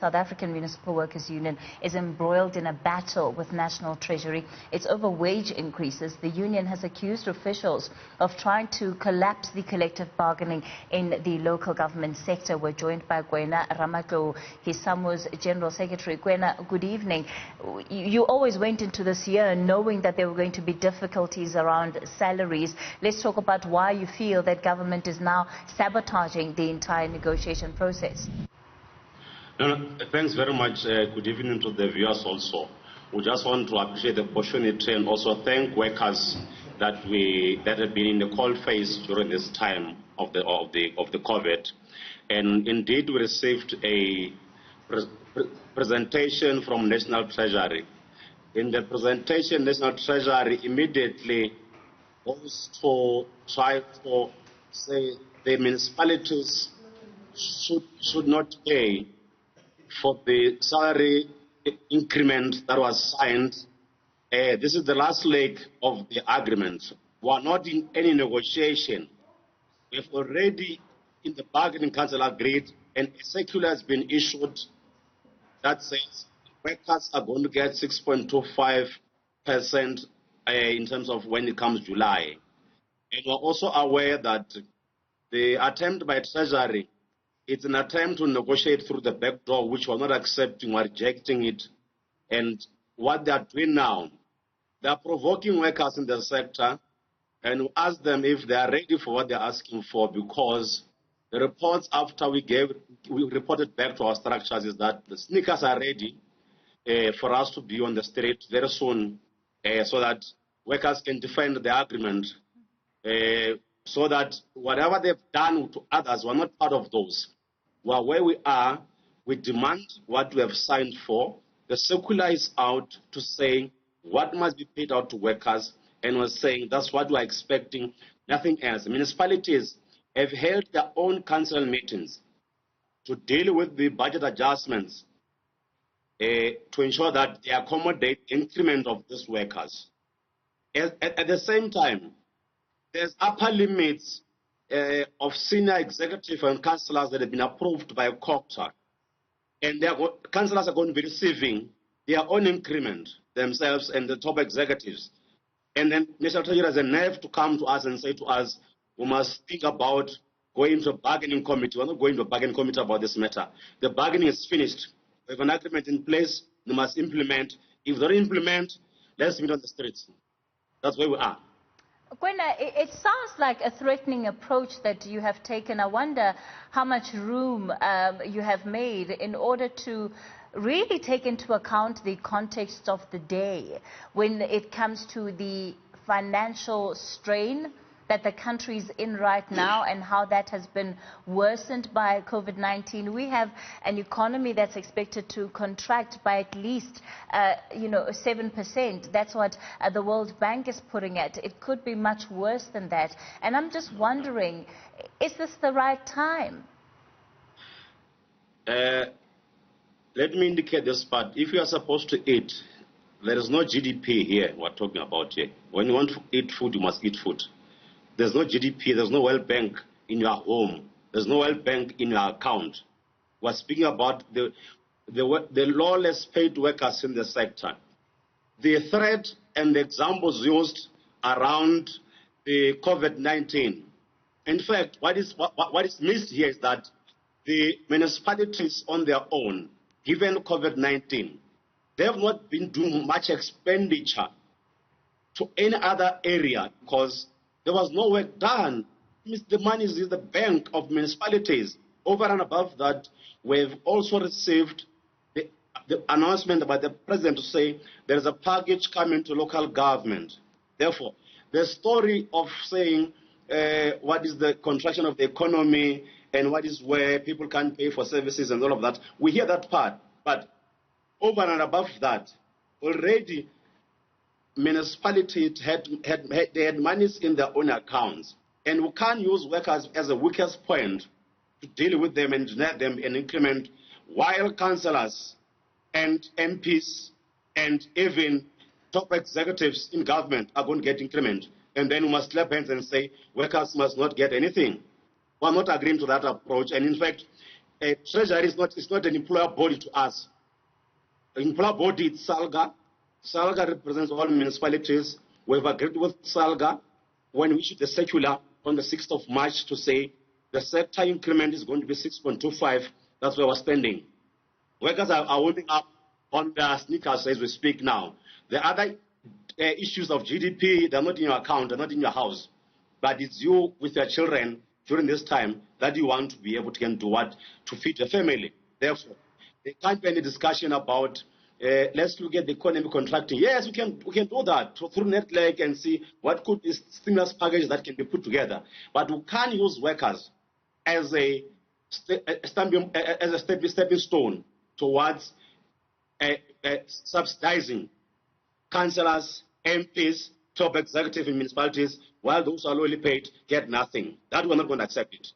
South African Municipal Workers Union is embroiled in a battle with National Treasury. It's over wage increases. The union has accused officials of trying to collapse the collective bargaining in the local government sector. We're joined by Koena Ramatlou, he's SAMWU's General Secretary. Koena, good evening. You always went into this year knowing that there were going to be difficulties around salaries. Let's talk about why you feel that government is now sabotaging the entire negotiation process. No, thanks very much. Good evening to the viewers also. We just want to appreciate the opportunity and also thank workers that have been in the cold phase during this time of the COVID. And indeed, we received a presentation from National Treasury. In the presentation, National Treasury immediately goes to try to say the municipalities should not pay for the salary increment that was signed. This is the last leg of the agreement. We are not in any negotiation. We have already, in the bargaining council, agreed, and a circular has been issued that says workers are going to get 6.25% in terms of when it comes July. And we're also aware that the attempt by Treasury, it's an attempt to negotiate through the back door, which we're not accepting or rejecting it. And what they are doing now, they are provoking workers in the sector, and we ask them if they are ready for what they're asking for, because the reports after we reported back to our structures is that the sneakers are ready for us to be on the street very soon, so that workers can defend the agreement, so that whatever they've done to others, we're not part of those. Well, where we are, we demand what we have signed for. The circular is out to say what must be paid out to workers, and we're saying that's what we're expecting, nothing else. Municipalities have held their own council meetings to deal with the budget adjustments to ensure that they accommodate increment of these workers. At the same time, there's upper limits of senior executive and councillors that have been approved by a COCTA. And councillors are going to be receiving their own increment themselves and the top executives. And then National Treasury has a nerve to come to us and say to us, we must think about going to a bargaining committee. We're not going to a bargaining committee about this matter. The bargaining is finished. We have an agreement in place. They must implement. If they don't implement, let's meet on the streets. That's where we are. Koena, it sounds like a threatening approach that you have taken. I wonder how much room you have made in order to really take into account the context of the day when it comes to the financial strain that the country is in right now and how that has been worsened by COVID-19. We have an economy that's expected to contract by at least 7%. That's what the World Bank is putting at. It could be much worse than that. And I'm just wondering, is this the right time? Let me indicate this part. If you are supposed to eat, there is no GDP here we're talking about here. When you want to eat food, you must eat food. There's no GDP, there's no World Bank in your home, there's no World Bank in your account. We're speaking about the lawless paid workers in the sector. The threat and the examples used around the COVID-19. In fact, what is missed here is that the municipalities on their own, given COVID-19, they have not been doing much expenditure to any other area because there was no work done. The money is in the bank of municipalities. Over and above that, we've also received the announcement by the president to say there is a package coming to local government. Therefore, the story of saying what is the contraction of the economy and what is where people can't pay for services and all of that, we hear that part. But over and above that, already municipalities had monies in their own accounts, and we can't use workers as a weakest point to deal with them and deny them an increment, while councillors and MPs and even top executives in government are going to get increment, and then we must clap hands and say workers must not get anything. We're not agreeing to that approach, and in fact, Treasury is not an employer body to us. The employer body is SALGA. SALGA represents all municipalities. We've agreed with SALGA when we issued the circular on the 6th of March to say the sector increment is going to be 6.25. That's where we're standing. Workers are warming up on their sneakers as we speak now. The other issues of GDP, they're not in your account, they're not in your house. But it's you with your children during this time that you want to be able to do what? To feed the family. Therefore, there can't be any discussion about let's look at the economy contracting. Yes, we can do that through NetLeg and see what could be stimulus package that can be put together. But we can't use workers as a stepping stone towards subsidizing councillors, MPs, top executive in municipalities, while those who are lowly paid get nothing. That we're not going to accept it.